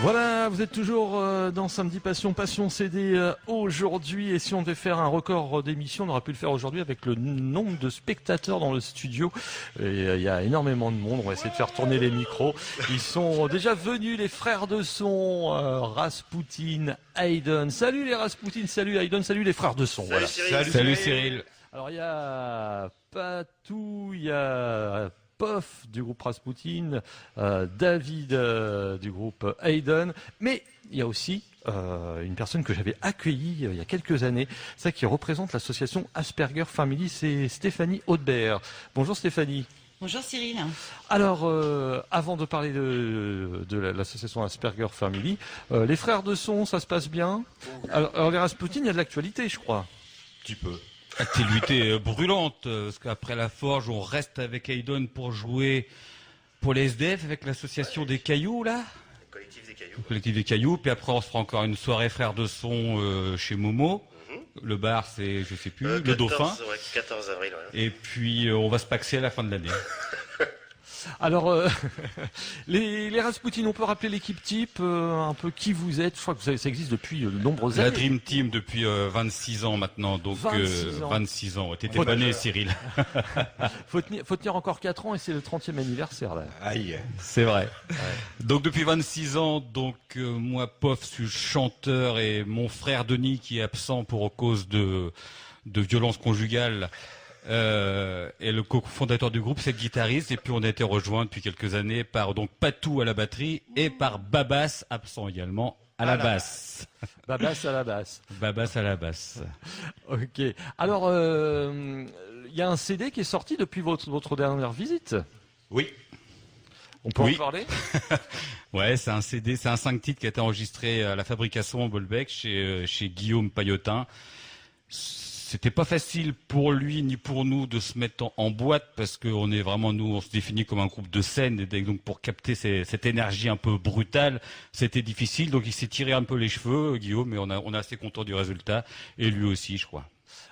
Voilà, vous êtes toujours dans Samedi Passion, Passion CD aujourd'hui. Et si on devait faire un record d'émission, on aurait pu le faire aujourd'hui avec le nombre de spectateurs dans le studio. Il y a énormément de monde, on va essayer de faire tourner les micros. Ils sont déjà venus, les frères de son, Rasputin, Hayden. Salut les Rasputin, salut Hayden, salut les frères de son. Salut, Voilà. Cyril. Salut Cyril. Alors il y a Patou, il y a Pof du groupe Rasputin, David du groupe Hayden, mais il y a aussi une personne que j'avais accueillie il y a quelques années, ça qui représente l'association Asperger Family, c'est Stéphanie Audebert. Bonjour Stéphanie. Bonjour Cyril. Alors, avant de parler de l'association Asperger Family, les frères de son, ça se passe bien? Alors les Rasputin, il y a de l'actualité, je crois. Un petit peu. Activité brûlante, parce qu'après la forge, on reste avec Hayden pour jouer pour les SDF avec l'association des cailloux, là. Le collectif des cailloux. Le collectif des cailloux, puis après on se fera encore une soirée frères de son chez Momo. Le bar, c'est, je sais plus, le 14, Dauphin. Ouais, 14 avril, ouais. Et puis on va se paxer à la fin de l'année. Alors, les Rasputin, on peut rappeler l'équipe type, un peu qui vous êtes. Je crois que ça existe depuis de nombreuses La années. Dream Team depuis 26 ans maintenant, donc 26 ans. 26 ans. T'étais pas né, Cyril. Faut tenir encore 4 ans et c'est le 30e anniversaire là. Aïe, c'est vrai. Donc depuis 26 ans, donc moi, Pof, je suis chanteur et mon frère Denis qui est absent pour cause de violence conjugale. Et le cofondateur du groupe, c'est le guitariste, et puis on a été rejoint depuis quelques années par donc Patou à la batterie et par Babas, absent également, à la basse. Babas à la basse. Babas à la basse. Ok. Alors, il y a un CD qui est sorti depuis votre dernière visite. Oui. On peut Oui. en parler? Ouais, c'est un CD, c'est un 5 titres qui a été enregistré à la fabrication au Bolbec chez Guillaume Paillotin. C'était pas facile pour lui ni pour nous de se mettre en boîte parce qu'on est vraiment, nous, on se définit comme un groupe de scène et donc pour capter cette énergie un peu brutale, c'était difficile. Donc il s'est tiré un peu les cheveux, Guillaume, mais on est assez content du résultat et lui aussi, je crois.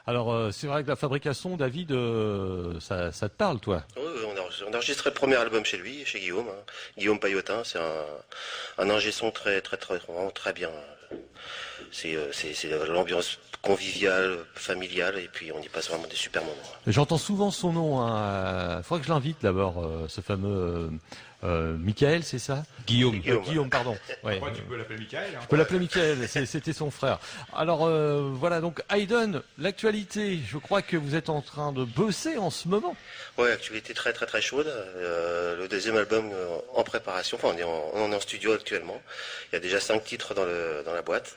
Alors, c'est vrai que la fabrication, David, ça te parle, toi? Oui, on a enregistré le premier album chez lui, chez Guillaume. Guillaume Paillotin, c'est un ingé son vraiment très bien. C'est l'ambiance conviviale, familiale, et puis on y passe vraiment des super moments. J'entends souvent son nom. Hein. Faudrait que je l'invite d'abord, ce fameux Michael, c'est ça? Guillaume. Guillaume, pardon. Ouais. Tu peux l'appeler Michael. Je peux l'appeler Michael, c'était son frère. Alors voilà, donc Hayden, l'actualité, je crois que vous êtes en train de bosser en ce moment. Ouais, actualité très très très chaude. Le deuxième album en préparation, enfin on est en studio actuellement. Il y a déjà 5 titres dans la boîte.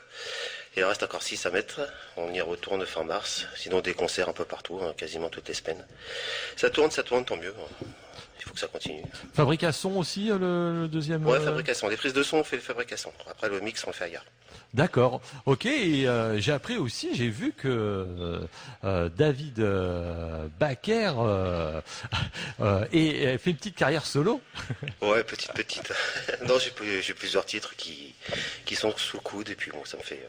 Il reste encore 6 à mettre. On y retourne fin mars. Sinon des concerts un peu partout, quasiment toutes les semaines. Ça tourne, tant mieux. Il faut que ça continue. Fabrication aussi, le deuxième. Ouais, fabrication. Les prises de son, on fait les fabrications. Après le mix, on le fait ailleurs. D'accord. Ok. Et j'ai appris aussi, j'ai vu que David Baker fait une petite carrière solo. Ouais, petite. Non, j'ai plusieurs titres qui sont sous le coude et puis bon, ça me fait.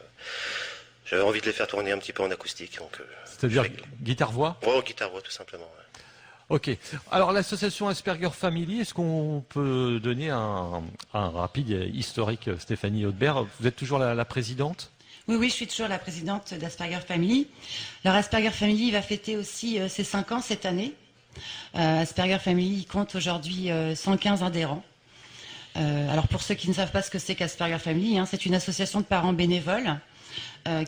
J'avais envie de les faire tourner un petit peu en acoustique, donc. C'est-à-dire guitare-voix. Ouais, guitare-voix tout simplement. Ouais. Ok. Alors l'association Asperger Family, est-ce qu'on peut donner un rapide historique, Stéphanie Audebert? Vous êtes toujours la présidente? Oui, je suis toujours la présidente d'Asperger Family. Alors Asperger Family va fêter aussi ses 5 ans cette année. Asperger Family compte aujourd'hui 115 adhérents. Alors pour ceux qui ne savent pas ce que c'est qu'Asperger Family, c'est une association de parents bénévoles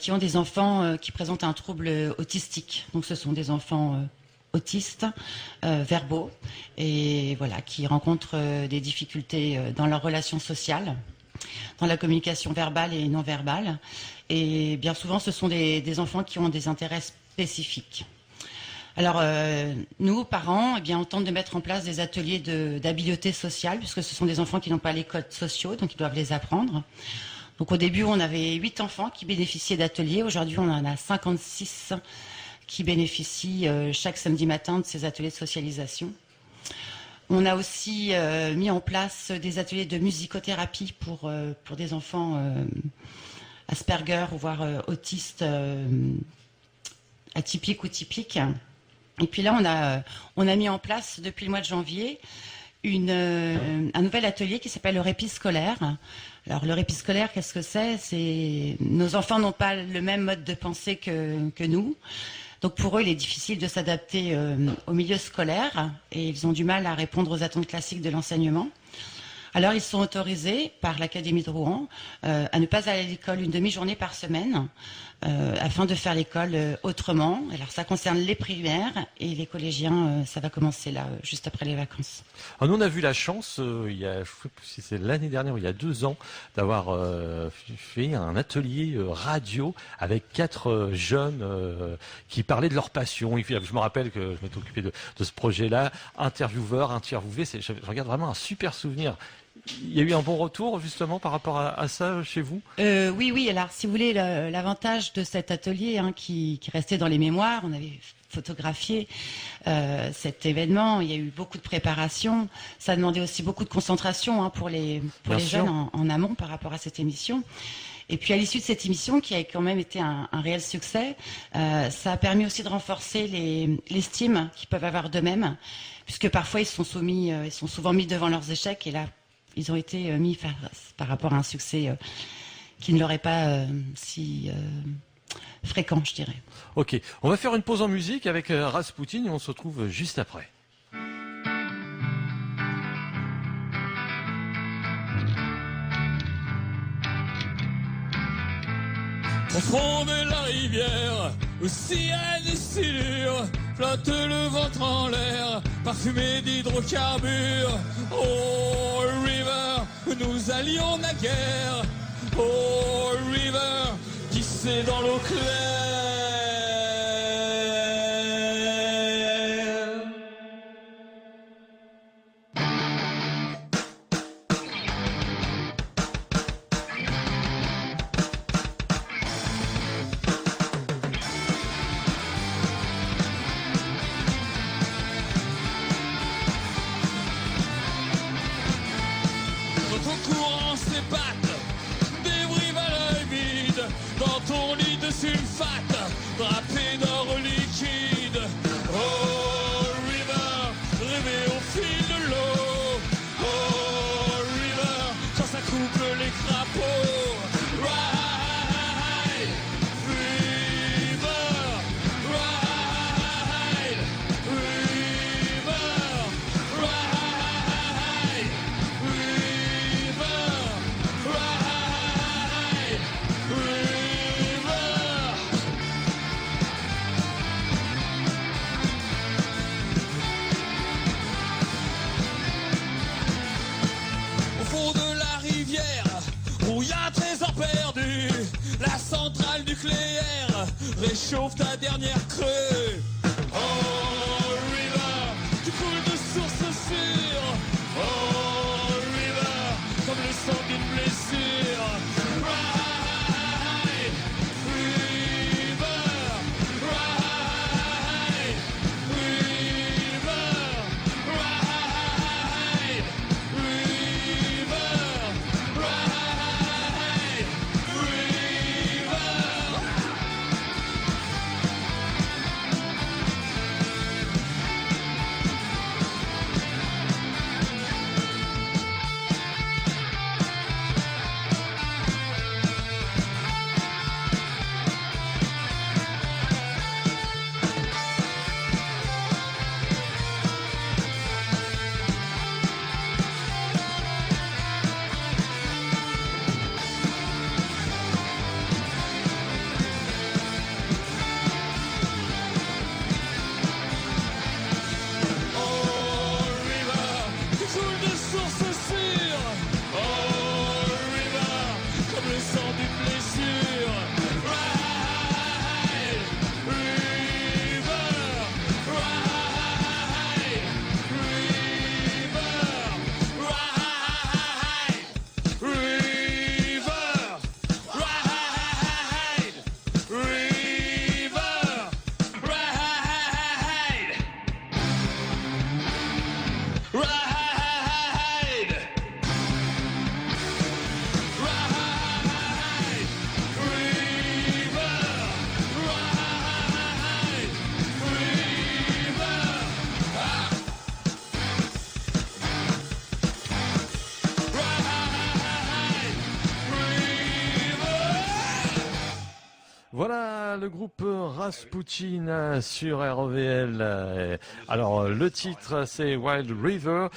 qui ont des enfants qui présentent un trouble autistique. Donc ce sont des enfants autistes, verbaux, et voilà, qui rencontrent des difficultés dans leurs relations sociales, dans la communication verbale et non verbale. Et bien souvent, ce sont des enfants qui ont des intérêts spécifiques. Alors, nous, parents, on tente de mettre en place des ateliers d'habileté sociale, puisque ce sont des enfants qui n'ont pas les codes sociaux, donc ils doivent les apprendre. Donc au début, on avait 8 enfants qui bénéficiaient d'ateliers. Aujourd'hui, on en a 56 qui bénéficient chaque samedi matin de ces ateliers de socialisation. On a aussi mis en place des ateliers de musicothérapie pour des enfants Asperger, voire autistes atypiques ou typiques. Et puis là, on a mis en place depuis le mois de janvier un nouvel atelier qui s'appelle le répit scolaire. Alors le répit scolaire, qu'est-ce que c'est? Nos enfants n'ont pas le même mode de pensée que nous. Donc pour eux, il est difficile de s'adapter au milieu scolaire et ils ont du mal à répondre aux attentes classiques de l'enseignement. Alors ils sont autorisés par l'Académie de Rouen à ne pas aller à l'école une demi-journée par semaine afin de faire l'école autrement. Alors ça concerne les primaires et les collégiens, ça va commencer là, juste après les vacances. Alors nous, on a vu la chance, je ne sais plus si c'est l'année dernière ou il y a 2 ans, d'avoir fait un atelier radio avec 4 jeunes qui parlaient de leur passion. Je me rappelle que je m'étais occupé de ce projet-là, intervieweur, interviewé. Je regarde vraiment un super souvenir. Il y a eu un bon retour justement par rapport à ça chez vous? Oui. Alors, si vous voulez, l'avantage de cet atelier qui restait dans les mémoires, on avait photographié cet événement. Il y a eu beaucoup de préparation. Ça demandait aussi beaucoup de concentration pour les jeunes en amont par rapport à cette émission. Et puis à l'issue de cette émission, qui a quand même été un réel succès, ça a permis aussi de renforcer l'estime qu'ils peuvent avoir d'eux-mêmes, puisque parfois ils sont souvent mis devant leurs échecs, et là ils ont été mis par rapport à un succès qui ne leur est pas si fréquent, je dirais. Ok, on va faire une pause en musique avec Rasputin et on se retrouve juste après. Au fond de la rivière, où sirène et silure, flotte le ventre en l'air, parfumé d'hydrocarbures. Oh river, nous allions naguère. Oh river, qui c'est dans l'eau claire. Sulfate, drapé d'or liquide. Oh river, rêver au fil de l'eau. Oh river, quand ça coupe les crapauds. Ride, river, ride, river, ride, river, ride, river. Perdu, la centrale nucléaire réchauffe ta dernière crue. Oh river, tu coules de source sûre. Oh river, comme le sang d'une blessure. Ride, river, ride, river, ride, river, ride. le groupe Rasputin sur RVL. Alors le titre c'est Wild River,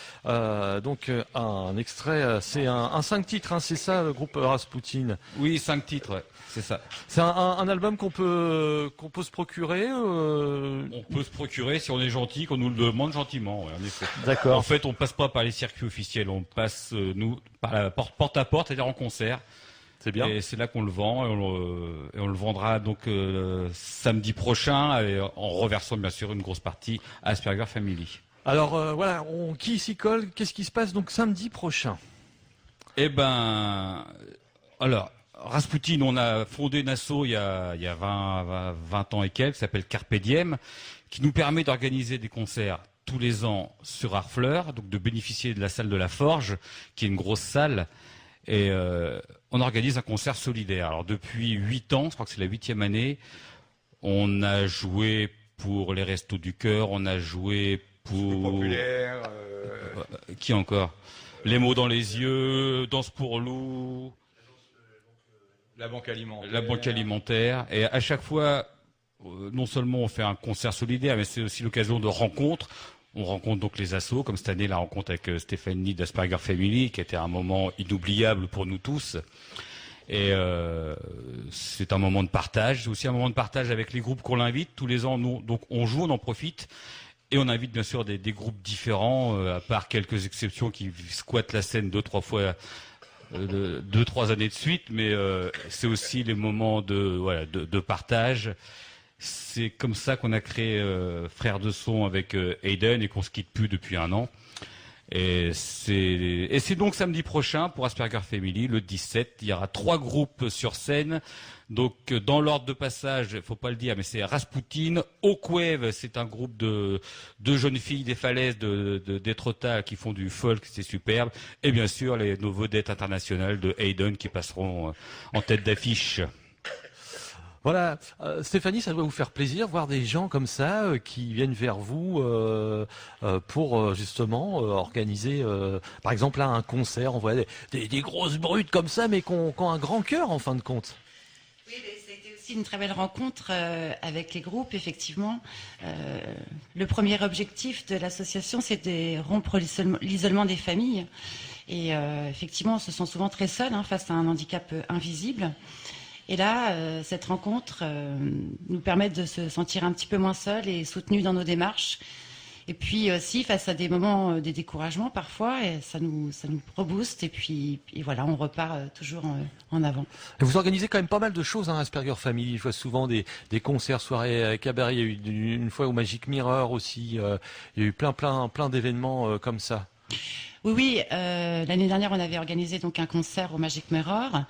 donc un extrait, c'est un 5 titres, hein, c'est ça le groupe Rasputin. Oui, 5 titres, ouais, c'est ça. C'est un album qu'on peut se procurer. On peut se procurer si on est gentil, qu'on nous le demande gentiment, ouais, en effet. D'accord. En fait, on passe pas par les circuits officiels, on passe nous par la porte à porte, c'est-à-dire en concert. C'est bien. Et c'est là qu'on le vend et on le vendra donc samedi prochain en reversant bien sûr une grosse partie à Asperger Family. Alors voilà, qui s'y colle? Qu'est-ce qui se passe donc samedi prochain? Eh ben, alors Rasputin, on a fondé une asso il y a 20 ans et quelques, qui s'appelle Carpe Diem, qui nous permet d'organiser des concerts tous les ans sur Harfleur, donc de bénéficier de la salle de la Forge, qui est une grosse salle. Et on organise un concert solidaire. Alors depuis 8 ans, je crois que c'est la 8e année, on a joué pour les Restos du Cœur, on a joué pour... Populaire. Qui encore? Les mots dans les yeux, Danse pour loup, La Banque Alimentaire. la Banque Alimentaire. Et à chaque fois, non seulement on fait un concert solidaire, mais c'est aussi l'occasion de rencontres. On rencontre donc les assos, comme cette année la rencontre avec Stéphanie d'Asperger Family, qui était un moment inoubliable pour nous tous. Et c'est un moment de partage. C'est aussi un moment de partage avec les groupes qu'on l'invite. Tous les ans, nous, donc on joue, on en profite. Et on invite bien sûr des groupes différents, à part quelques exceptions qui squattent la scène 2-3 années de suite. Mais c'est aussi les moments de partage. C'est comme ça qu'on a créé Frères de Son avec Hayden et qu'on se quitte plus depuis 1 an. Et c'est donc samedi prochain pour Asperger Family, le 17. Il y aura 3 groupes sur scène. Donc dans l'ordre de passage, faut pas le dire, mais c'est Rasputin, Hawkwave, c'est un groupe de jeunes filles des falaises d'Étretat qui font du folk, c'est superbe. Et bien sûr nos vedettes internationales de Hayden qui passeront en tête d'affiche. Voilà, Stéphanie, ça doit vous faire plaisir voir des gens comme ça qui viennent vers vous pour justement organiser, par exemple là un concert. On voit des grosses brutes comme ça, mais qui ont un grand cœur en fin de compte. Oui, ça a été aussi une très belle rencontre avec les groupes, effectivement. Le premier objectif de l'association, c'est de rompre l'isolement des familles. Et effectivement, on se sent souvent très seul face à un handicap invisible. Et là, cette rencontre nous permet de se sentir un petit peu moins seul et soutenu dans nos démarches. Et puis aussi, face à des moments de découragement parfois, et ça nous rebooste. Et puis voilà, on repart toujours en avant. Et vous organisez quand même pas mal de choses, hein, Asperger Family. Je vois souvent des concerts, soirées cabaret. Il y a eu une fois au Magic Mirror aussi. Il y a eu plein d'événements comme ça. Oui, l'année dernière, on avait organisé donc un concert au Magic Mirror.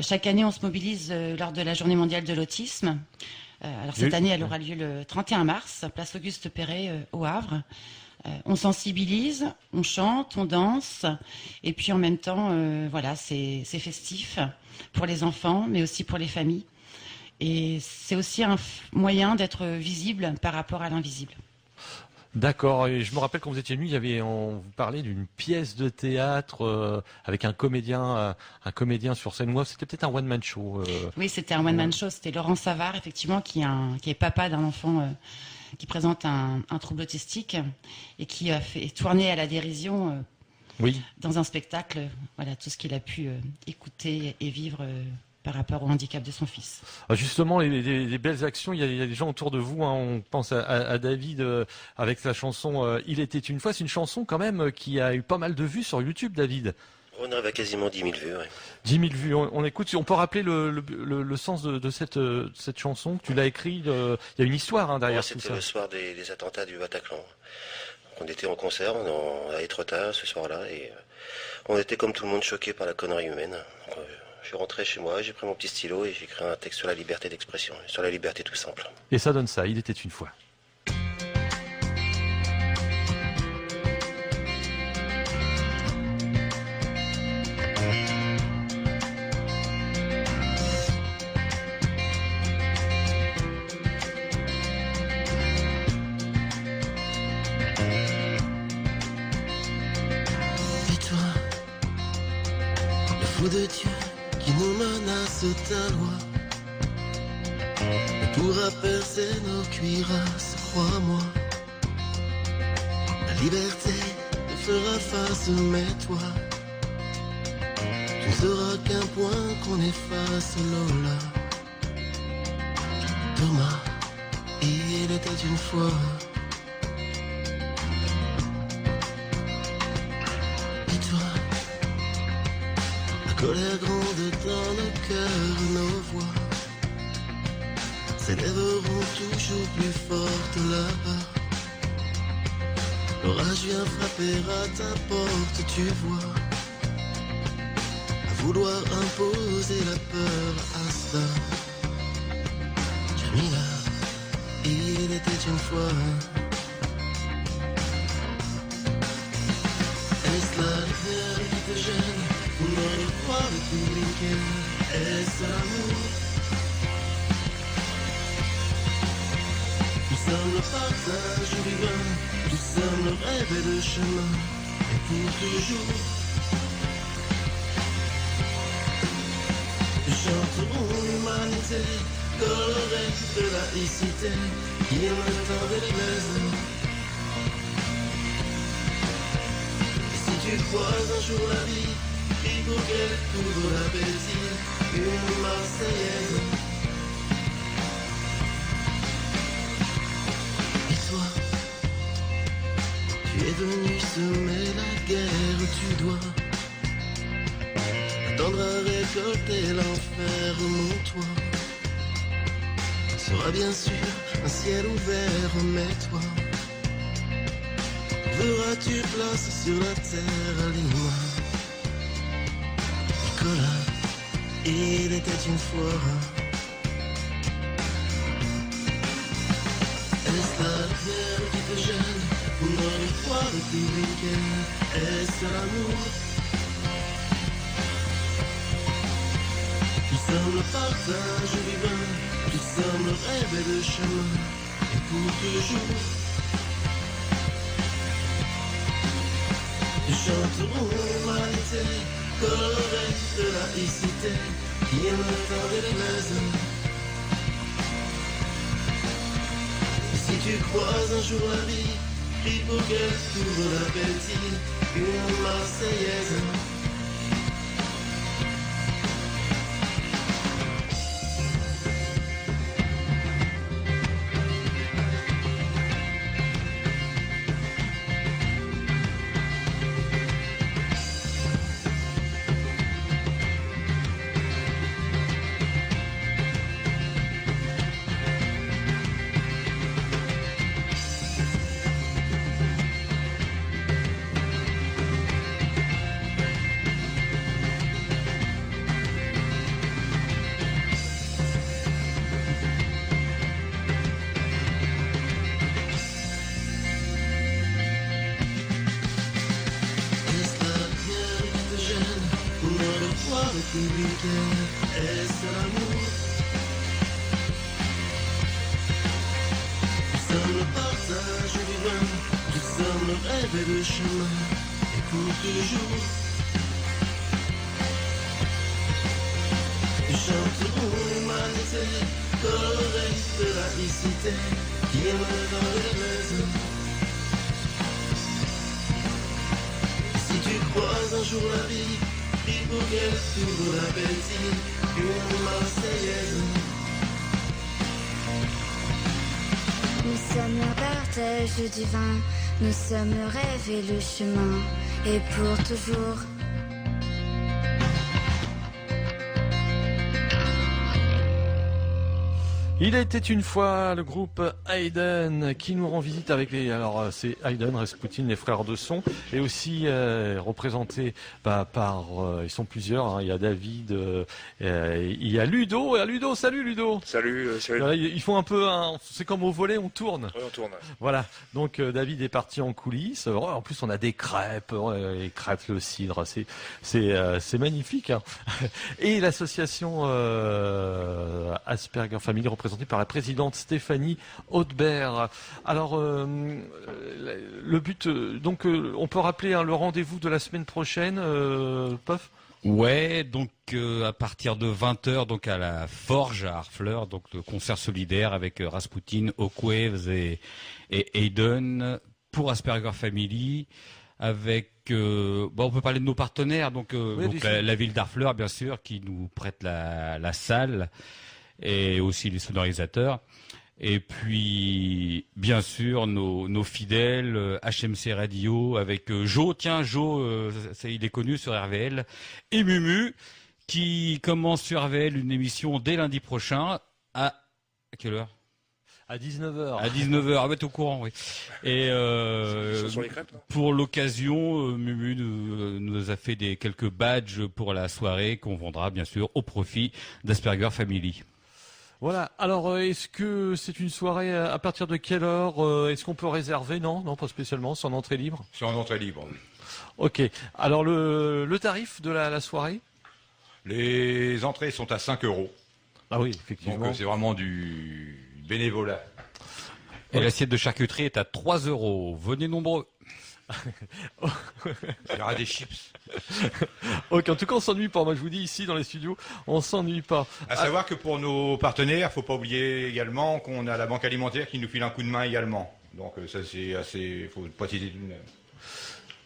Chaque année, on se mobilise lors de la Journée mondiale de l'autisme. Alors cette année, elle aura lieu le 31 mars, place Auguste Perret au Havre. On sensibilise, on chante, on danse, et puis en même temps, voilà, c'est festif pour les enfants, mais aussi pour les familles. Et c'est aussi un moyen d'être visible par rapport à l'invisible. D'accord, et je me rappelle quand vous étiez venu, on vous parlait d'une pièce de théâtre avec un comédien sur scène. Moi, c'était peut-être un one-man show. Oui, c'était un one-man show. C'était Laurent Savard, effectivement, qui est papa d'un enfant qui présente un trouble autistique et qui a fait tourner à la dérision oui. Dans un spectacle. Voilà, tout ce qu'il a pu écouter et vivre par rapport au handicap de son fils. Justement, les belles actions, il y a des gens autour de vous. Hein, on pense à David avec sa chanson « Il était une fois ». C'est une chanson quand même qui a eu pas mal de vues sur YouTube, David. On arrive à quasiment 10 000 vues. Ouais. 10 000 vues. On écoute. On peut rappeler le sens de cette chanson que tu l'as écrite. Il y a une histoire derrière tout ça. C'était le soir des attentats du Bataclan. On était en concert à Étretat ce soir-là et on était comme tout le monde choqués par la connerie humaine. Donc, je suis rentré chez moi, j'ai pris mon petit stylo et j'ai écrit un texte sur la liberté d'expression, sur la liberté tout simple. Et ça donne ça, il était une fois. Et toi, le fou de Dieu qui nous menace ta loi. On pourra percer nos cuirasses, crois-moi. La liberté nous fera face, mais toi, tu ne seras qu'un point qu'on efface, Lola. Thomas, il était une fois. Et toi, la colère gronde dans nos cœurs, nos voix s'élèveront toujours plus fortes là-bas. L'orage vient frapper à ta porte, tu vois. À vouloir imposer la peur à ça. Jamila, il était une fois. Est-ce la lumière qui te gêne ou dans le froid républicain? Est-ce l'amour? Nous sommes le partage vivant, nous sommes le rêve et le chemin, et pour toujours. Nous chanterons l'humanité, colorée de laïcité, qui est le temps de l'église. Et si tu croises un jour la vie, prie pour qu'elle couvre l'appétit, une Marseillaise. Tu es venu semer la guerre, tu dois attendre à récolter l'enfer, mon toit sera bien sûr un ciel ouvert, mais toi, verras-tu place sur la terre à Lima? Nicolas, il était une fois. Est-ce la lumière qui te gêne? Ou dans le froid républicain? Est-ce l'amour? Nous sommes le partage vivant, nous sommes le rêve et le chemin, et pour toujours. Nous chanterons l'humanité, colorée de laïcité, qui est le temps de l'église. Si tu croises un jour la vie, prie pour qu'elle couvre l'appétit, une Marseillaise. Est-ce l'amour? Nous sommes le partage vivant, nous sommes le rêve et le chemin, et pour toujours. Nous chanterons l'humanité, colorée de laïcité, qui est dans l'église. Si tu croises un jour la vie, prie pour qu'elle couvre l'appétit, une Marseillaise. Nous sommes le partage divin, nous sommes le rêve et le chemin, et pour toujours. Il était une fois le groupe Hayden qui nous rend visite avec les... Alors c'est Hayden, Rasputin, les frères de son, et aussi représentés par... ils sont plusieurs, hein, il y a David, il y a Ludo. Ludo, salut Ludo. Salut. Ils font un peu... c'est comme au volet, on tourne. Oui, on tourne. Voilà, donc David est parti en coulisses. En plus on a des crêpes, les crêpes, le cidre, c'est magnifique. Hein. Et l'association Asperger Family représentée par la présidente Stéphanie Haudebert. Alors, le but, donc, on peut rappeler le rendez-vous de la semaine prochaine, Pof ? Ouais, donc à partir de 20h, donc à la Forge à Harfleur, donc le concert solidaire avec Rasputin, Hawkwaves et Hayden pour Asperger Family. Avec, on peut parler de nos partenaires, donc la ville d'Harfleur, bien sûr, qui nous prête la salle et aussi les sonorisateurs. Et puis, bien sûr, nos fidèles, HMC Radio, avec Jo, il est connu sur RVL, et Mumu, qui commence sur RVL une émission dès lundi prochain, à quelle heure ? À 19h. À 19h, ah bah t'es au courant, oui. Et Ce sont les crêpes, non ? pour l'occasion, Mumu nous a fait quelques badges pour la soirée qu'on vendra, bien sûr, au profit d'Asperger Family. Voilà. Alors, est-ce que c'est une soirée à partir de quelle heure ? Est-ce qu'on peut réserver ? Non, pas spécialement. C'est en entrée libre. C'est en entrée libre, oui. Ok. Alors, le tarif de la soirée ? Les entrées sont à 5 €. Ah oui, effectivement. Donc c'est vraiment du bénévolat. Et l'assiette de charcuterie est à 3 €. Venez nombreux. Il y aura des chips. Ok, en tout cas, on s'ennuie pas. Moi, je vous dis ici dans les studios, on s'ennuie pas. À savoir que pour nos partenaires, faut pas oublier également qu'on a la banque alimentaire qui nous file un coup de main également. Donc ça c'est assez, faut pas citer tout de même.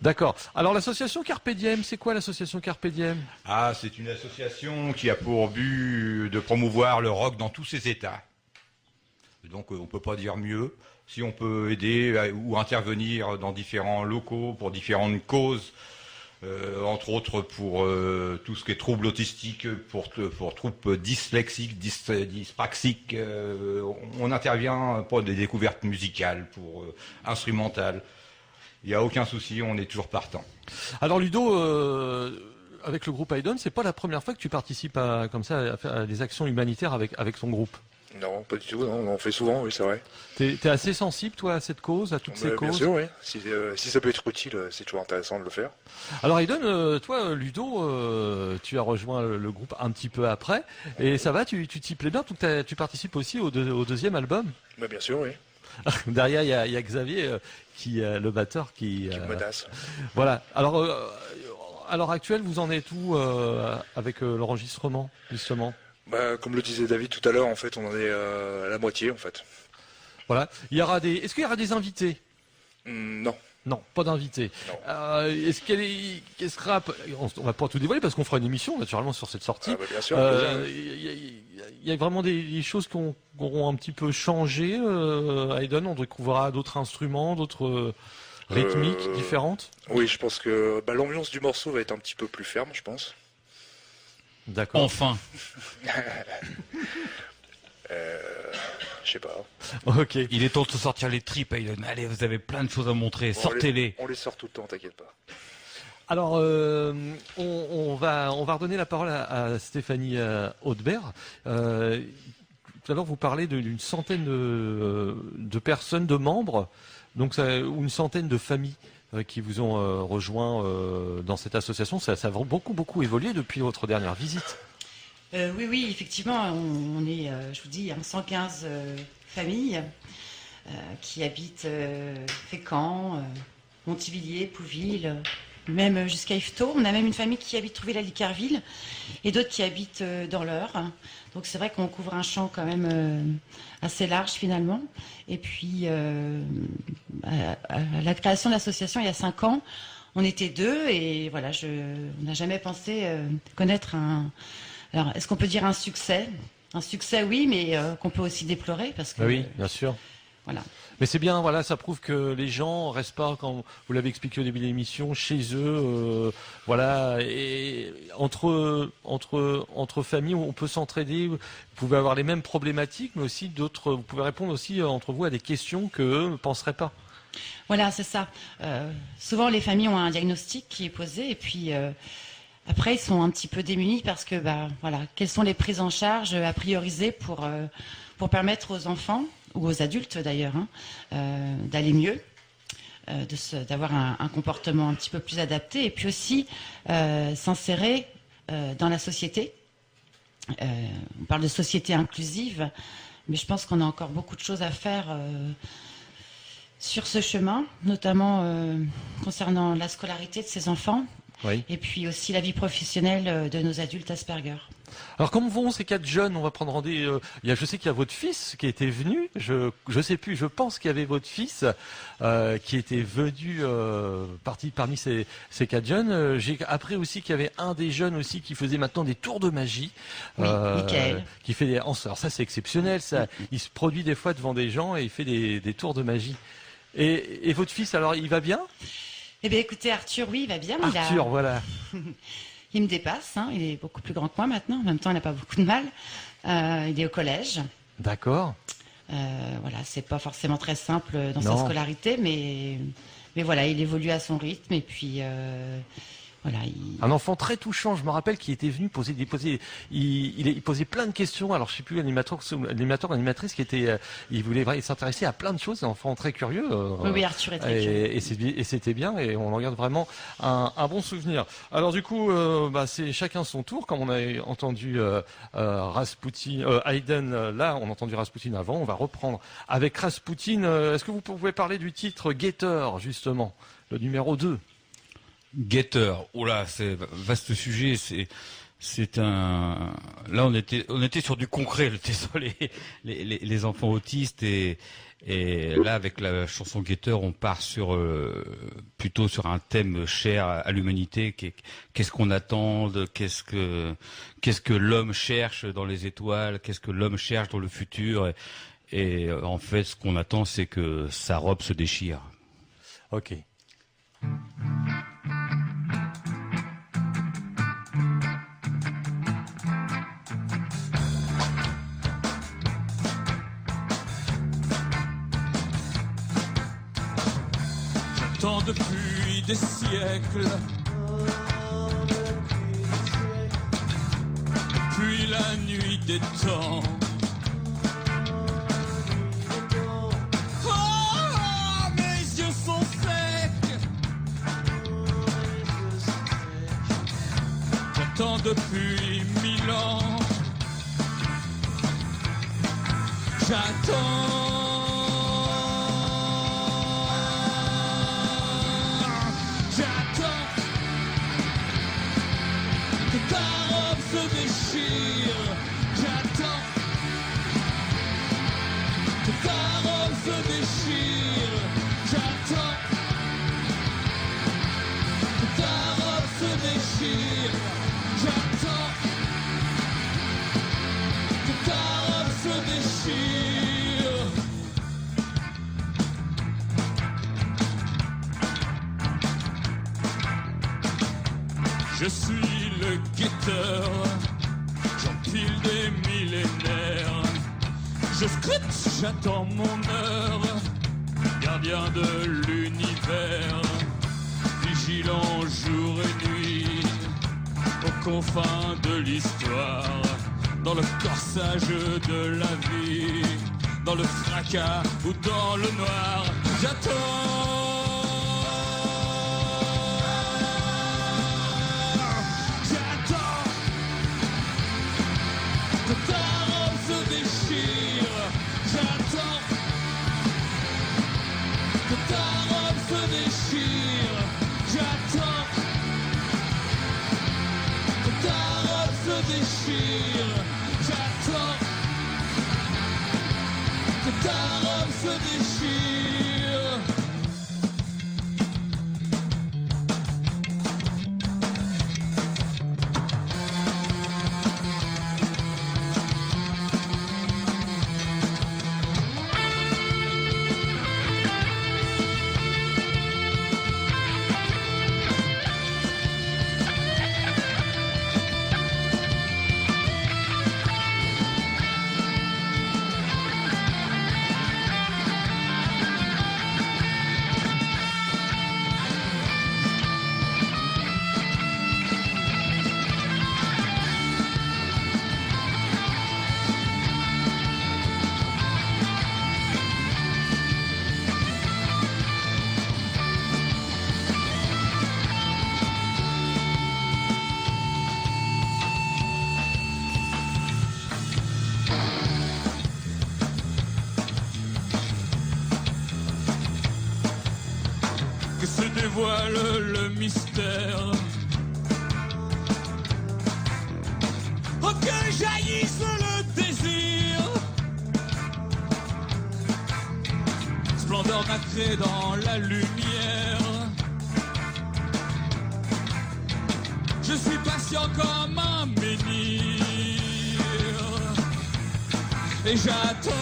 D'accord. Alors l'association Carpe Diem, c'est quoi l'association Carpe Diem ? Ah, c'est une association qui a pour but de promouvoir le rock dans tous ses états. Donc on peut pas dire mieux. Si on peut aider ou intervenir dans différents locaux pour différentes causes, entre autres pour tout ce qui est troubles autistiques, pour troubles dyslexiques, dyspraxiques, on intervient pour des découvertes musicales, pour instrumentales. Il n'y a aucun souci, on est toujours partant. Alors Ludo, avec le groupe Hayden, c'est pas la première fois que tu participes à faire des actions humanitaires avec ton groupe. Non, pas du tout. Non, on en fait souvent, oui, c'est vrai. T'es assez sensible, toi, à cette cause, à toutes ces causes ? Bien sûr, oui. Si ça peut être utile, c'est toujours intéressant de le faire. Alors Hayden, toi, Ludo, tu as rejoint le groupe un petit peu après, et ça va, tu t'y plais bien, donc tu participes aussi au deuxième album ? Bien sûr, oui. Derrière, il y a Xavier, le batteur, qui me menace. Voilà. Alors, à l'heure actuelle, vous en êtes où avec l'enregistrement, justement ? Comme le disait David tout à l'heure, en fait, on en est à la moitié, en fait. Voilà. Est-ce qu'il y aura des invités ? Non. Non, pas d'invités. On va pas tout dévoiler parce qu'on fera une émission naturellement sur cette sortie. Bien sûr. Il y a vraiment des choses qui auront un petit peu changé. Hayden, on découvrira d'autres instruments, d'autres rythmiques différentes. Oui, je pense que l'ambiance du morceau va être un petit peu plus ferme, je pense. D'accord. Enfin. Je sais pas. Ok. Il est temps de sortir les tripes, Hayden. Allez, vous avez plein de choses à montrer. Sortez-les. On les sort tout le temps, t'inquiète pas. Alors, on va redonner la parole à Stéphanie Haudebert. Tout à l'heure, vous parlez d'une centaine de personnes, de membres, donc ou une centaine de familles qui vous ont rejoint dans cette association. Ça a beaucoup évolué depuis votre dernière visite. Oui, effectivement, on est, je vous dis, 115 familles qui habitent Fécamp, Montivilliers, Pouville, même jusqu'à Yvetot. On a même une famille qui habite Trouville-la-Licarville et d'autres qui habitent dans l'Eure. Donc c'est vrai qu'on couvre un champ quand même assez large finalement. Et puis à la création de l'association il y a 5 ans, on était 2 et voilà, on n'a jamais pensé connaître un... Alors est-ce qu'on peut dire un succès ? Un succès oui, mais qu'on peut aussi déplorer parce que... Oui, bien sûr. Voilà. Mais c'est bien, voilà, ça prouve que les gens restent pas, comme vous l'avez expliqué au début de l'émission, chez eux, voilà, et entre familles, on peut s'entraider. Vous pouvez avoir les mêmes problématiques, mais aussi d'autres. Vous pouvez répondre aussi entre vous à des questions que eux ne penseraient pas. Voilà, c'est ça. Souvent, les familles ont un diagnostic qui est posé, et puis après, ils sont un petit peu démunis parce que, voilà, quelles sont les prises en charge à prioriser pour permettre aux enfants ou aux adultes d'ailleurs, d'aller mieux, d'avoir un comportement un petit peu plus adapté et puis aussi s'insérer dans la société. On parle de société inclusive, mais je pense qu'on a encore beaucoup de choses à faire sur ce chemin, notamment concernant la scolarité de ces enfants. Oui. et puis aussi la vie professionnelle de nos adultes Asperger. Alors comment vont ces 4 jeunes? On va prendre rendez-vous. Je sais qu'il y a votre fils qui était venu. Je sais plus. Je pense qu'il y avait votre fils qui était venu parmi ces 4 jeunes. J'ai appris aussi qu'il y avait un des jeunes aussi qui faisait maintenant des tours de magie. Oui, Michael. Qui fait alors ça c'est exceptionnel. Ça, il se produit des fois devant des gens et il fait des tours de magie. Et votre fils alors il va bien? Eh bien écoutez Arthur, oui, il va bien. Arthur, voilà. Il me dépasse, hein, il est beaucoup plus grand que moi maintenant, en même temps il n'a pas beaucoup de mal. Il est au collège. D'accord. Voilà, c'est pas forcément très simple dans sa scolarité, mais voilà, il évolue à son rythme et puis voilà. Un enfant très touchant, je me rappelle, qui était venu il posait plein de questions. Alors je sais plus l'animateur, l'animatrice qui était, il voulait s'intéresser à plein de choses. Un enfant très curieux. Oui, Arthur est très curieux. Et c'était bien et on en garde vraiment un bon souvenir. Alors du coup, c'est chacun son tour. Comme on a entendu Rasputin, Haydn, là on a entendu Rasputin avant. On va reprendre avec Rasputin. Est-ce que vous pouvez parler du titre Guetteur justement, le numéro 2? Guetteur, oh là, c'est vaste sujet. Là on était sur du concret, sur les enfants autistes et là avec la chanson Guetteur, on part plutôt sur un thème cher à l'humanité. Qu'est-ce qu'on attend, qu'est-ce que l'homme cherche dans les étoiles, qu'est-ce que l'homme cherche dans le futur et en fait ce qu'on attend c'est que sa robe se déchire. Ok. J'attends depuis des siècles, depuis la nuit des temps. Oh, mes yeux sont secs. J'attends depuis 1000 ans. J'attends. Ta robe se déchire, j'attends que ta robe se déchire, j'attends que ta robe se déchire, j'attends que ta robe se déchire. Je suis le guetteur, j'empile des millénaires. Je scrute, j'attends mon heure, gardien de l'univers, vigilant jour et nuit, aux confins de l'histoire, dans le corsage de la vie, dans le fracas ou dans le noir. J'attends. Que ta robe se déchire, j'attends que ta robe se déchire, j'attends que ta robe se déchire, j'attends que ta robe se déchire. c'est le désir. Splendeur nacrée dans la lumière. Je suis patient comme un menhir. Et j'attends.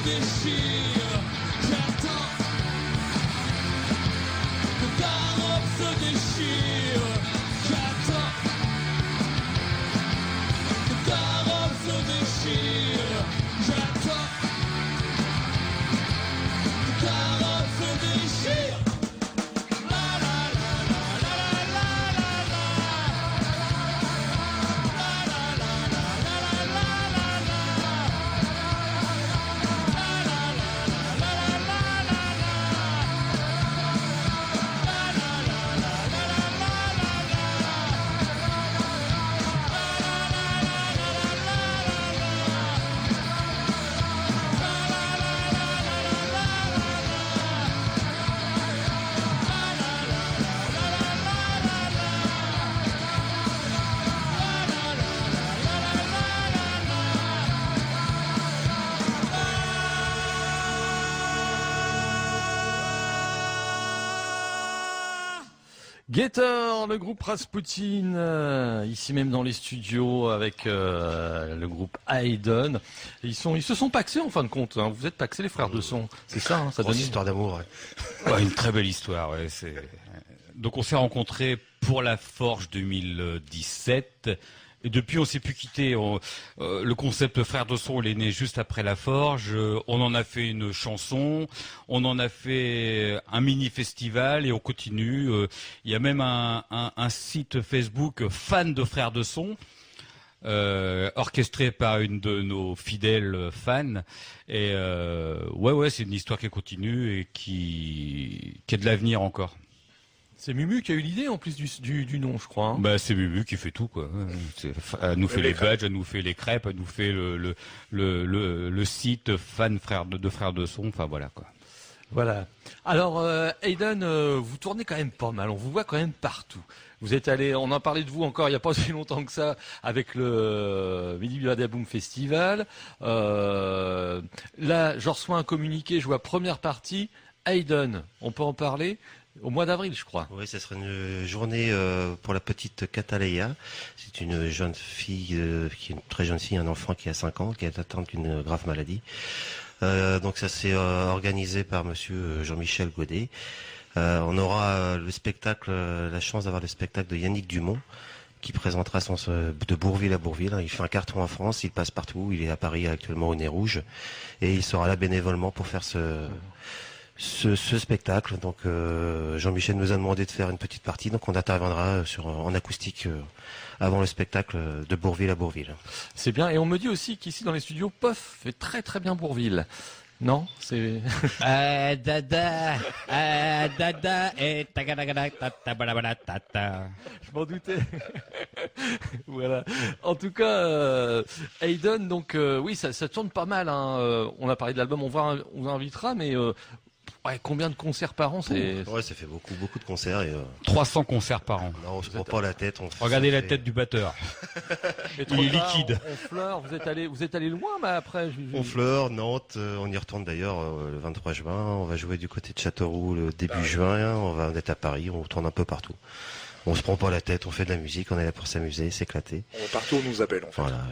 Déchire, j'attends que ta robe se déchire, j'attends que ta robe se déchire, j'attends que ta robe se déchire. La la la la la la la la la la la la la Gator, le groupe Rasputin, ici même dans les studios avec le groupe Hayden. Ils se sont paxés en fin de compte. Hein. Vous êtes paxés les frères de son, c'est ça, hein, ça donne Grosse histoire d'amour. Ouais. Ouais, une très belle histoire. Ouais, donc on s'est rencontrés pour la Forge 2017. Et depuis, on s'est plus quitté. Le concept Frères de Son, il est né juste après la Forge. On en a fait une chanson, on en a fait un mini-festival et on continue. Il y a même un site Facebook fan de Frères de Son, orchestré par une de nos fidèles fans. Et ouais, c'est une histoire qui continue et qui a de l'avenir encore. C'est Mumu qui a eu l'idée en plus du nom, je crois. Hein. Bah c'est Mumu qui fait tout quoi. Elle nous fait les badges, elle nous fait les crêpes, elle nous fait le site fan de frères de son. Enfin voilà quoi. Voilà. Alors Hayden, vous tournez quand même pas mal. On vous voit quand même partout. Vous êtes allé, on en parlait de vous encore il n'y a pas si longtemps que ça avec le Midi Badaboom Festival. Là, je reçois un communiqué, je vois première partie. Hayden, on peut en parler? Au mois d'avril, je crois. Oui, ce sera une journée pour la petite Cataleya. C'est une jeune fille, qui est une très jeune fille, un enfant qui a 5 ans, qui est atteinte d'une grave maladie. Donc ça s'est organisé par monsieur Jean-Michel Godet. On aura le spectacle, la chance d'avoir le spectacle de Yannick Dumont, qui présentera de Bourville à Bourville. Il fait un carton en France, il passe partout. Il est à Paris actuellement au Nez Rouge. Et il sera là bénévolement pour faire ce spectacle. Donc Jean-Michel nous a demandé de faire une petite partie, donc on interviendra en acoustique avant le spectacle de Bourville à Bourville. C'est bien, et on me dit aussi qu'ici dans les studios, Pof fait très très bien Bourville. Non, c'est... dada, et Je m'en doutais. Voilà. En tout cas, Hayden, donc oui, ça tourne pas mal. Hein. On a parlé de l'album, on vous invitera, mais ouais, combien de concerts par an Ouais, ça fait beaucoup de concerts. Et, 300 concerts par an. Non, on se prend pas la tête. Regardez la tête du batteur. Il est liquide. Honfleur, vous êtes allé loin, mais après. Honfleur, Nantes, on y retourne d'ailleurs le 23 juin. On va jouer du côté de Châteauroux le début juin. On va être à Paris. On retourne un peu partout. On se prend pas la tête. On fait de la musique. On est là pour s'amuser, s'éclater. Partout on nous appelle en fait. Voilà.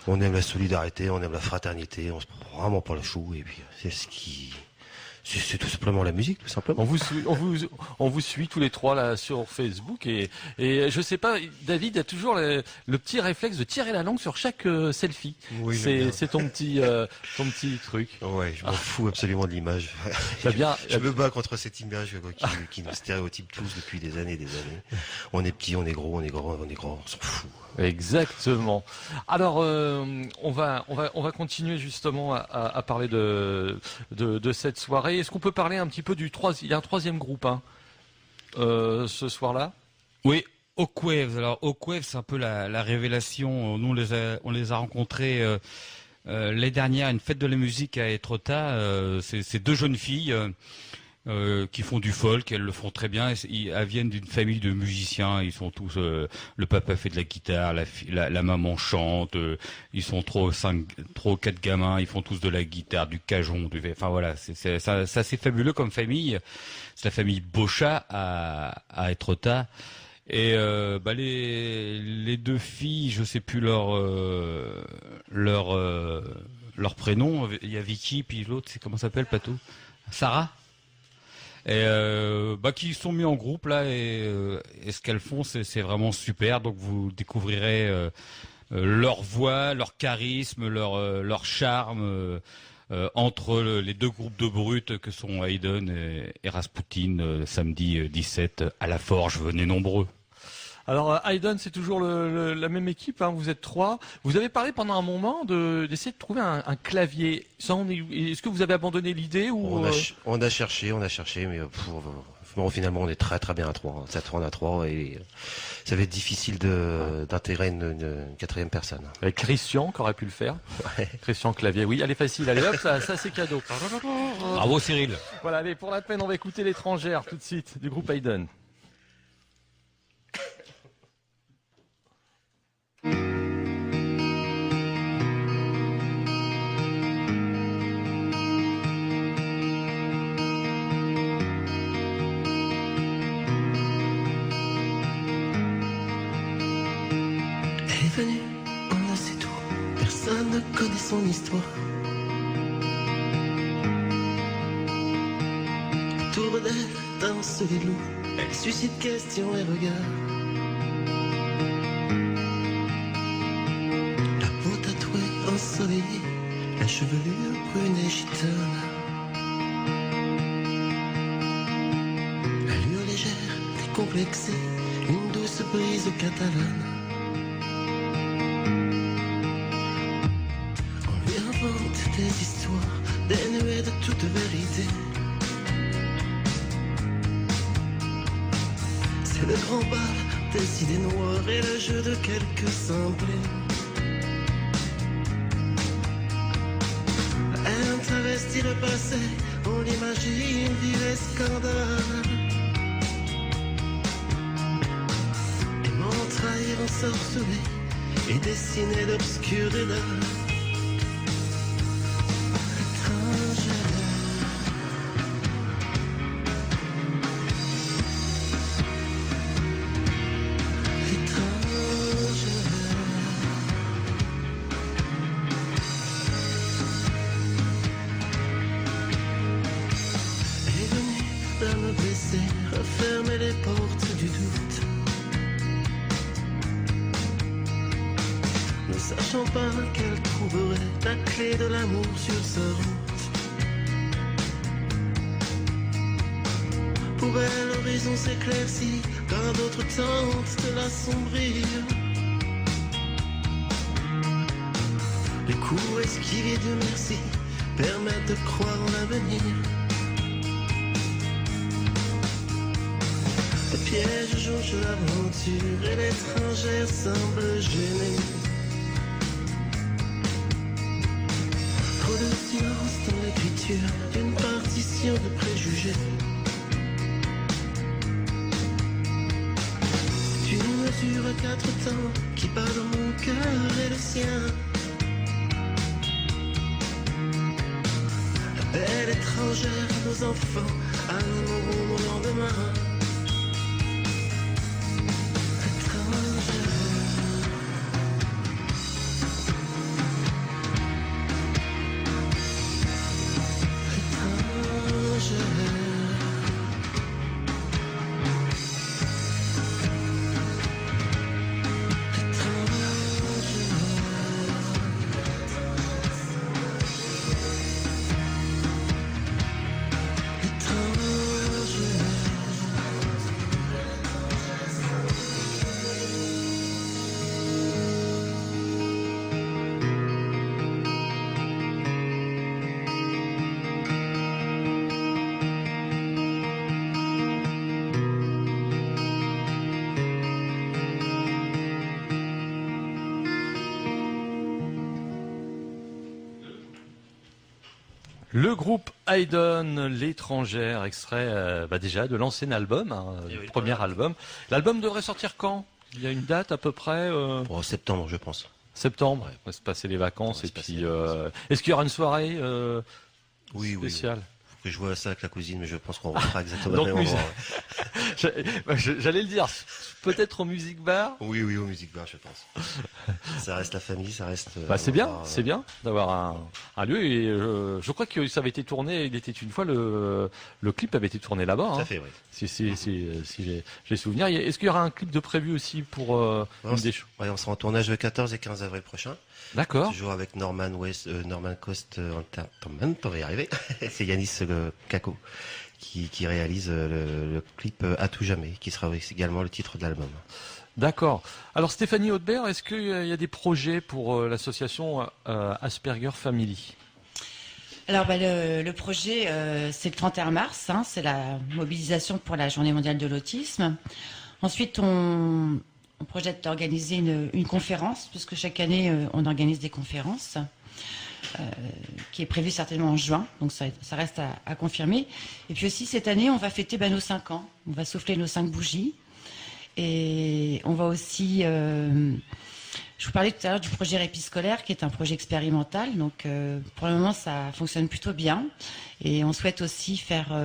On aime la solidarité, on aime la fraternité. On se prend vraiment pas la chou. Et puis c'est ce qui. C'est tout simplement la musique, tout simplement. On vous suit tous les trois là sur Facebook et je sais pas, David a toujours le petit réflexe de tirer la langue sur chaque selfie. Oui, c'est ton petit truc. Ouais, je m'en fous absolument de l'image. Je me bats contre cette image qui nous stéréotype tous depuis des années et des années. On est petit, on est gros, on s'en fout. Exactement. Alors on va continuer justement à parler de cette soirée. Est-ce qu'on peut parler un petit peu il y a un troisième groupe ce soir-là? Oui, Hawkwaves. Alors Hawkwaves, c'est un peu la révélation. Nous on les a rencontrés l'année dernière une fête de la musique à Étretat. C'est deux jeunes filles qui font du folk. Elles le font très bien. Elles viennent d'une famille de musiciens. Ils sont tous. Le papa fait de la guitare, la maman chante. Ils sont quatre gamins. Ils font tous de la guitare, du cajon. Enfin voilà, c'est fabuleux comme famille. C'est la famille Beauchat à Étretat. Et les deux filles, je sais plus leur prénom. Il y a Vicky, puis l'autre, c'est comment ça s'appelle, Patou? Sarah. Et qui sont mis en groupe là, et ce qu'elles font, c'est vraiment super. Donc vous découvrirez leur voix, leur charisme, leur charme entre les deux groupes de brutes que sont Hayden et Rasputin, samedi 17 à la Forge. Venez nombreux. Alors Hayden, c'est toujours la même équipe, hein, vous êtes 3. Vous avez parlé pendant un moment d'essayer de trouver un clavier. Est-ce que vous avez abandonné l'idée ou on a cherché, mais finalement on est très très bien à 3. Ça tourne à 3 et ça va être difficile d'intégrer une quatrième personne. Avec Christian qui aurait pu le faire. Ouais. Christian clavier, oui, elle est facile. Allez hop, ça c'est cadeau. Bravo Cyril. Voilà, allez, pour la peine, on va écouter l'étrangère tout de suite du groupe Hayden. On ne sait tout, personne ne connaît son histoire. Autour d'elle dansent les loups, elle suscite questions et regards. La peau tatouée, ensoleillée, la chevelure brune et gitane. L'allure légère, décomplexée, une douce brise catalane. Des histoires dénuées de toute vérité. C'est le grand bal des idées noires et le jeu de quelques simplés. Elle travestit le passé, on l'imagine vivre et scandale. Aimant trahir, ensorceler et dessiner d'obscures idées. Refermer les portes du doute, ne sachant pas qu'elle trouverait la clé de l'amour sur sa route. Pour elle, l'horizon s'éclaircit quand d'autres tentent de l'assombrir. Les coups esquivés, Dieu merci, permettent de croire en l'avenir. Le piège jauge l'aventure et l'étrangère semble gênée. Trop de silence dans l'écriture d'une partition de préjugés. C'est une mesure à 4 temps qui bat dans mon cœur et le sien. La belle étrangère à nos enfants, à nos lendemain. Le groupe Haydn, l'étrangère, extrait déjà de l'ancien album, le premier album. L'album devrait sortir quand? Il y a une date à peu près En septembre, je pense. Septembre, on va se passer les vacances. Et puis, est-ce qu'il y aura une soirée spéciale? Faut que je vois ça avec la cousine, mais je pense qu'on refera exactement Donc, le même endroit. J'allais le dire, peut-être au Music Bar. Oui, au Music Bar, je pense. Ça reste la famille, ça reste. C'est bien d'avoir un lieu. Et je crois que ça avait été tourné. Il était une fois le clip avait été tourné là-bas. Tout à fait, oui. Si j'ai souvenir. Est-ce qu'il y aura un clip de prévu aussi pour on sera en tournage le 14 et 15 avril prochain. D'accord. Toujours avec Norman Coast Entertainment, on va y arriver. C'est Yanis Kako qui réalise le clip À tout jamais, qui sera également le titre de l'album. D'accord. Alors Stéphanie Haudebert, est-ce qu'il y a des projets pour l'association Asperger Family? Alors le projet, c'est le 31 mars, c'est la mobilisation pour la Journée mondiale de l'autisme. Ensuite, on projette d'organiser une conférence, puisque chaque année, on organise des conférences, qui est prévue certainement en juin, donc ça reste à confirmer. Et puis aussi, cette année, on va fêter nos 5 ans. On va souffler nos 5 bougies. Et on va aussi... je vous parlais tout à l'heure du projet Répit scolaire, qui est un projet expérimental. Donc, pour le moment, ça fonctionne plutôt bien. Et on souhaite aussi faire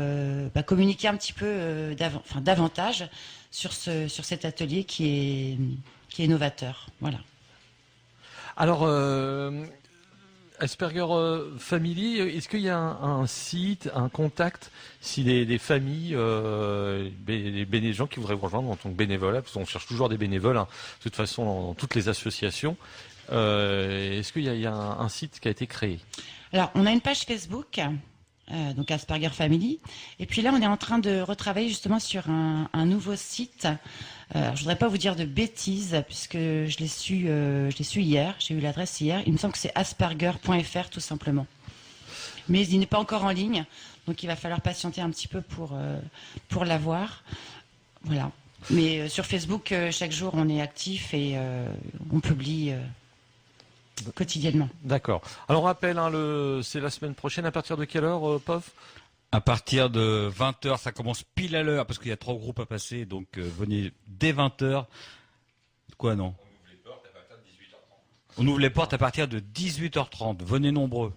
communiquer un petit peu davantage sur cet atelier qui est novateur. Voilà. Alors, Asperger Family, est-ce qu'il y a un site, un contact, si des familles, des gens qui voudraient vous rejoindre en tant que bénévoles, parce qu'on cherche toujours des bénévoles, de toute façon, dans toutes les associations. Est-ce qu'il y a un site qui a été créé? Alors, on a une page Facebook, donc Asperger Family, et puis là, on est en train de retravailler justement sur un nouveau site. Je voudrais pas vous dire de bêtises, puisque je l'ai su hier, j'ai eu l'adresse hier. Il me semble que c'est asperger.fr tout simplement. Mais il n'est pas encore en ligne, donc il va falloir patienter un petit peu pour l'avoir. Voilà. Mais sur Facebook, chaque jour, on est actif et on publie quotidiennement. D'accord. Alors on rappelle, c'est la semaine prochaine. À partir de quelle heure, Pof? À partir de 20h, ça commence pile à l'heure, parce qu'il y a 3 groupes à passer, donc venez dès 20h. Quoi, non? On ouvre les portes à partir de 18h30. Venez nombreux.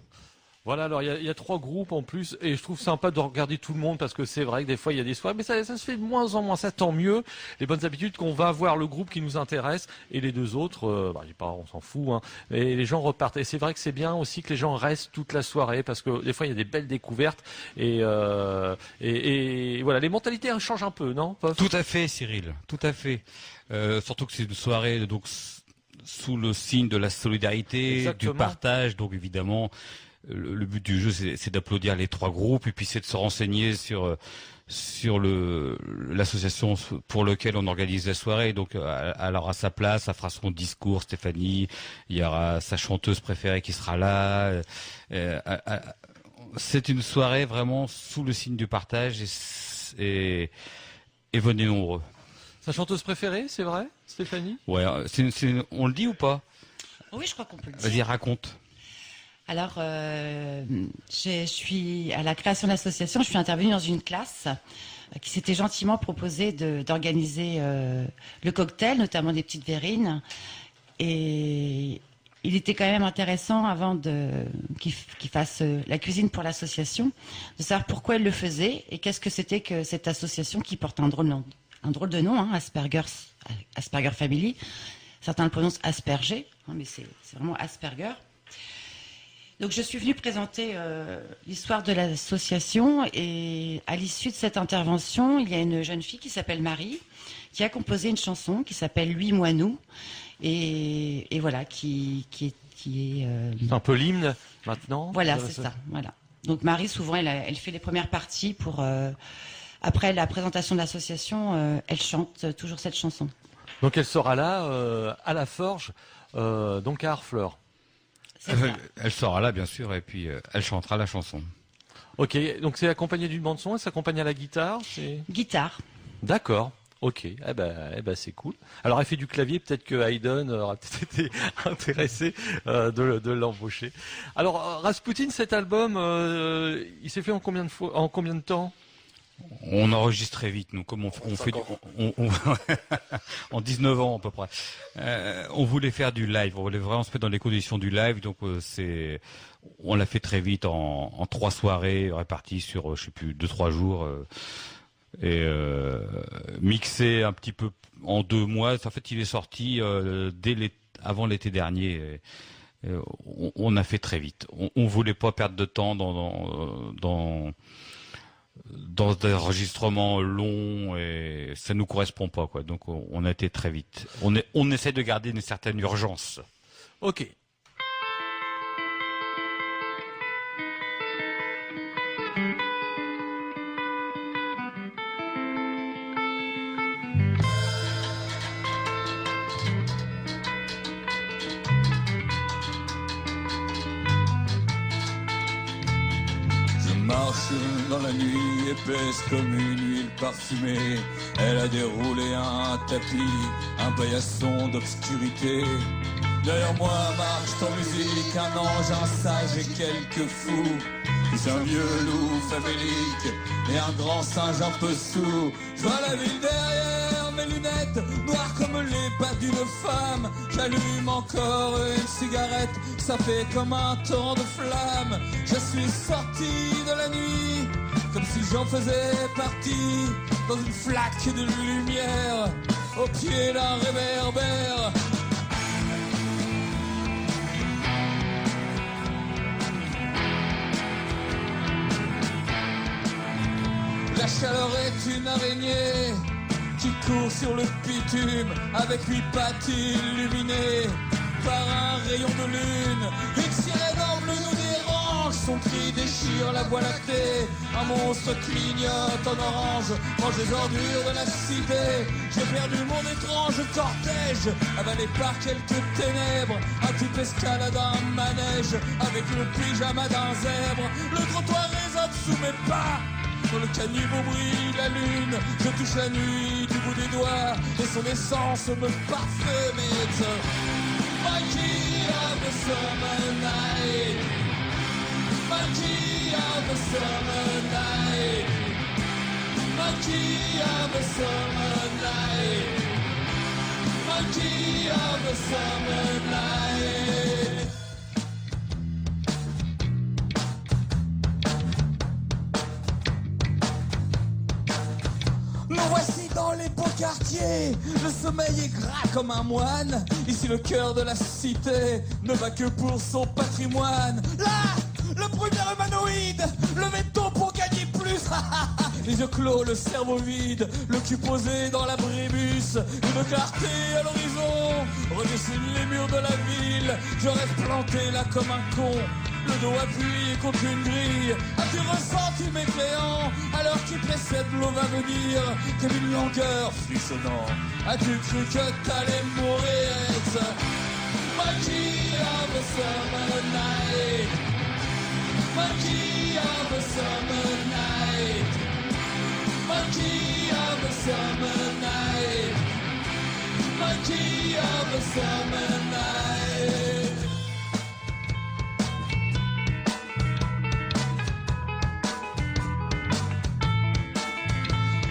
Voilà, alors il y a 3 groupes en plus, et je trouve sympa de regarder tout le monde, parce que c'est vrai que des fois il y a des soirées, mais ça se fait de moins en moins, ça tant mieux. Les bonnes habitudes qu'on va voir le groupe qui nous intéresse, et les 2 autres, on s'en fout, et les gens repartent. Et c'est vrai que c'est bien aussi que les gens restent toute la soirée, parce que des fois il y a des belles découvertes, et voilà, les mentalités changent un peu, non, Pof? Tout à fait, Cyril, tout à fait. Surtout que c'est une soirée, donc sous le signe de la solidarité, Exactement. du partage, donc évidemment... Le but du jeu, c'est d'applaudir les 3 groupes, et puis c'est de se renseigner sur l'association pour laquelle on organise la soirée. Donc, alors à sa place, ça fera son discours, Stéphanie. Il y aura sa chanteuse préférée qui sera là. C'est une soirée vraiment sous le signe du partage, et venez nombreux. Sa chanteuse préférée, c'est vrai, Stéphanie? Ouais, on le dit ou pas? Oui, je crois qu'on peut le dire. Vas-y, raconte. Alors, je suis à la création de l'association, je suis intervenue dans une classe qui s'était gentiment proposé d'organiser le cocktail, notamment des petites verrines. Et il était quand même intéressant, avant qu'il fasse la cuisine pour l'association, de savoir pourquoi il le faisait et qu'est-ce que c'était que cette association qui porte un drôle de nom, Asperger Family. Certains le prononcent Asperger, mais c'est vraiment Asperger. Donc je suis venue présenter l'histoire de l'association, et à l'issue de cette intervention, il y a une jeune fille qui s'appelle Marie, qui a composé une chanson qui s'appelle Lui, moi, nous, et voilà, qui est C'est un peu l'hymne maintenant. Voilà, c'est ça. Voilà. Donc Marie, souvent, elle fait les premières parties pour après la présentation de l'association, elle chante toujours cette chanson. Donc elle sera là à la Forge, donc à Harfleur. Elle sera là, bien sûr, et puis elle chantera la chanson. Ok, donc c'est accompagné d'une bande-son, elle s'accompagne à la guitare, Guitare. D'accord. Ok, c'est cool. Alors elle fait du clavier, peut-être que Hayden aura peut-être été intéressé de l'embaucher. Alors Rasputin, cet album, il s'est fait en combien de temps? On enregistre très vite, nous, comme on fait en 19 ans à peu près. On voulait faire du live, on voulait vraiment se mettre dans les conditions du live, donc on l'a fait très vite en 3 soirées réparties sur, 2-3 jours. Et mixé un petit peu en 2 mois. En fait, il est sorti avant l'été dernier. On a fait très vite. On voulait pas perdre de temps dans des enregistrements longs, et ça nous correspond pas, quoi. Donc on a été très vite. On essaie de garder une certaine urgence. Ok. Marche dans la nuit épaisse comme une huile parfumée. Elle a déroulé un tapis, un paillasson d'obscurité. Derrière moi marche en musique un ange, un sage et quelques fous. C'est un vieux loup famélique et un grand singe un peu sourd. Je vois la ville derrière mes lunettes, noires comme les pas d'une femme. J'allume encore une cigarette, ça fait comme un torrent de flammes. Je suis sorti de la nuit, comme si j'en faisais partie, dans une flaque de lumière, au pied d'un réverbère. La chaleur est une araignée qui court sur le bitume avec 8 pattes illuminées par un rayon de lune. Une sirène en bleu nous dérange, son cri déchire la voie lactée. Un monstre clignote en orange, mange les ordures de la cité. J'ai perdu mon étrange cortège, avalé par quelques ténèbres. Un type escalade un manège avec le pyjama d'un zèbre. Le trottoir résonne sous mes pas. Dans le caniveau brille la lune, je touche la nuit du bout des doigts, et son essence me parfume. It's my key of the summer night, my key of the summer night, my key of the summer night, my key of the summer night. Nous voici dans les beaux quartiers, le sommeil est gras comme un moine. Ici le cœur de la cité ne va que pour son patrimoine. Là, le premier humanoïde, le métaux pour gagner plus. Les yeux clos, le cerveau vide, le cul posé dans l'abribus. Une clarté à l'horizon redessine les murs de la ville. Je reste planté là comme un con, le dos appuyé contre une grille. As-tu ressenti mes créants alors qu'il précède l'eau va venir comme une longueur frissonnant? As-tu cru que t'allais mourir? It's my key of the summer night, my key of the summer night, my key of the summer night, my key of the summer night.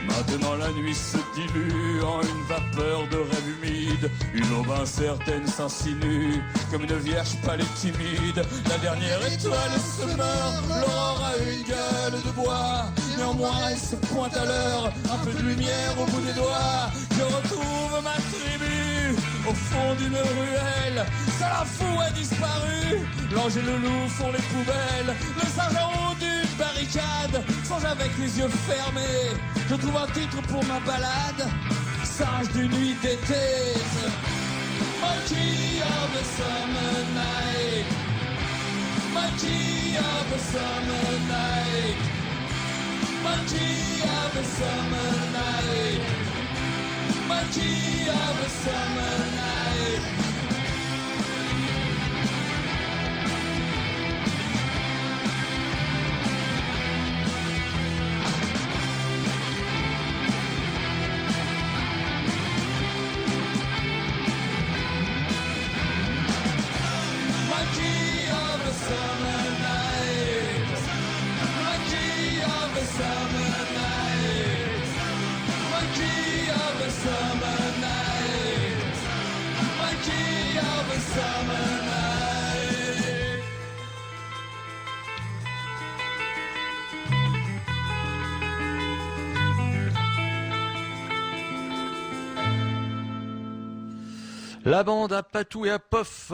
Maintenant la nuit se dilue en une vapeur de rêve humide. Une aube incertaine s'insinue comme une vierge pâle et timide. La dernière étoile se meurt, l'aurore a une gueule de bois. Néanmoins elle se pointe à l'heure, un peu de lumière au bout des doigts. Je retrouve ma tribu au fond d'une ruelle. Salafou a disparu, l'ange et le loup font les poubelles. Le singe en haut d'une barricade songe avec les yeux fermés. Je trouve un titre pour ma balade, singe d'une nuit d'été. Monkey of the summer night, monkey of the summer night, monkey of the summer night, monkey of the summer night. La bande à Patou et à Pof,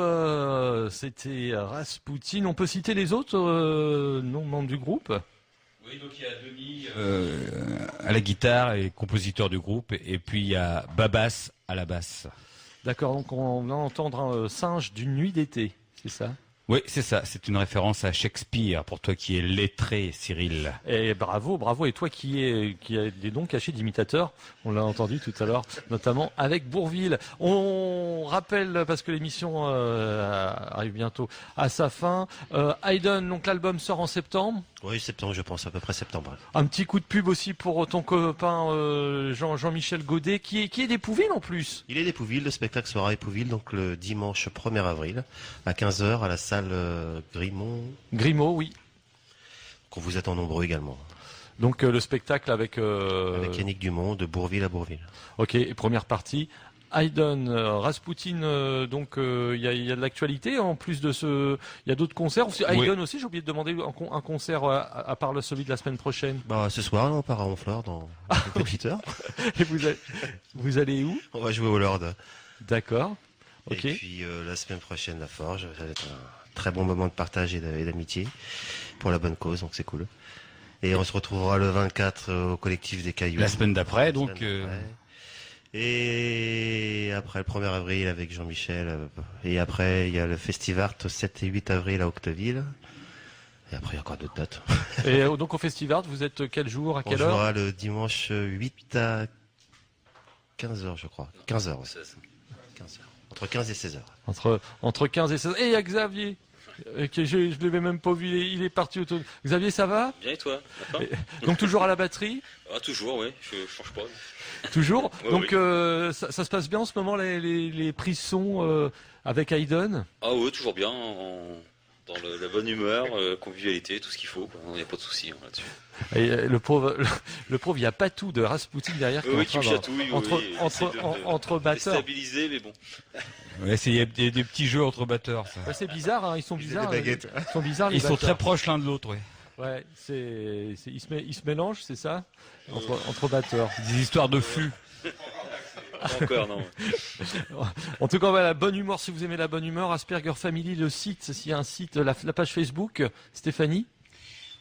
c'était Rasputin. On peut citer les autres non membres du groupe? Oui, donc il y a Denis à la guitare et compositeur du groupe, et puis il y a Babas à la basse. D'accord, donc on va entendre un singe d'une nuit d'été, c'est ça? Oui, c'est ça. C'est une référence à Shakespeare pour toi qui es lettré, Cyril. Et bravo, bravo. Et toi qui a des dons cachés d'imitateurs, on l'a entendu tout à l'heure, notamment avec Bourvil. On rappelle, parce que l'émission arrive bientôt à sa fin, Hayden, donc l'album sort en septembre. Oui, septembre, je pense, à peu près septembre. Un petit coup de pub aussi pour ton copain Jean-Michel Godet, qui est d'Épouville en plus. Il est d'Épouville, le spectacle sera à Épouville, donc le dimanche 1er avril, à 15h, à la salle Grimaud. Grimaud, oui. Qu'on vous attend nombreux également. Donc le spectacle avec... Avec Yannick Dumont, de Bourville à Bourville. Ok, et première partie. Hayden, Rasputin, donc il y a de l'actualité en plus de ce, il y a d'autres concerts. Hayden aussi, j'ai oublié de demander un concert à part celui de la semaine prochaine. Bah ce soir, on part à Honfleur dans quelques petites heures. Et vous allez où? On va jouer au Lord. D'accord. Ok. Et puis la semaine prochaine, la Forge. Ça va être un très bon moment de partage et d'amitié pour la bonne cause, donc c'est cool. Et on se retrouvera le 24 au collectif des Cailloux. La semaine d'après, donc. Et après le 1er avril avec Jean-Michel. Et après, il y a le Festivart 7 et 8 avril à Octeville. Et après, il y a encore d'autres dates. Et donc au Festivart, vous êtes quel jour, à quelle heure? On jouera le dimanche 8 à 15h, je crois. 15h, ouais. 15h. Entre 15 et 16h. Entre 15 et 16h. Et il y a Xavier. Je ne l'avais même pas vu, il est parti autour. Xavier, ça va? Bien, et toi? Donc toujours à la batterie? Ah, toujours, oui, je change pas. Toujours. Ouais, donc oui. ça se passe bien en ce moment, les prises son avec Hayden? Ah oui, toujours bien, dans la bonne humeur, convivialité, tout ce qu'il faut, il n'y a pas de souci là-dessus. Et le pauvre, il n'y a pas tout de Rasputin derrière. Oui, qui me chatouille, entre batteurs. Déstabilisé, mais bon. Ouais, il y a des petits jeux entre batteurs. Ça. Ouais, c'est bizarre, hein, ils sont bizarres. Ils sont bizarres. Ils sont très proches l'un de l'autre, oui. Ouais, ils se mélangent, c'est ça, entre batteurs. Des histoires de flux. Encore, non. En tout cas, la bonne humeur, si vous aimez la bonne humeur, Asperger Family, le site, s'il y a un site, la page Facebook, Stéphanie?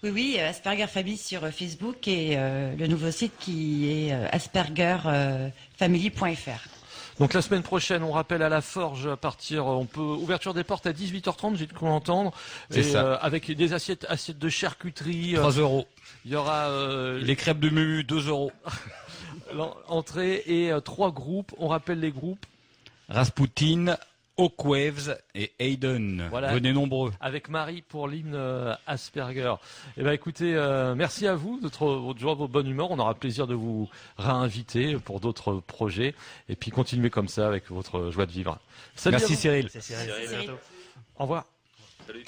Oui, Asperger Family sur Facebook et le nouveau site qui est aspergerfamily.fr. Donc la semaine prochaine, on rappelle à la Forge ouverture des portes à 18h30, j'ai cru entendre. C'est ça. Avec des assiettes de charcuterie. 3 €. Il y aura les crêpes de Mumu, 2 €. L'entrée et 3 groupes. On rappelle les groupes. Rasputin, Hawkwaves et Hayden. Voilà. Venez nombreux. Avec Marie pour l'hymne Asperger. Eh ben écoutez, merci à vous de votre bonne humeur. On aura plaisir de vous réinviter pour d'autres projets. Et puis continuez comme ça avec votre joie de vivre. Salut. Merci Cyril. C'est Cyril. Au revoir. Salut.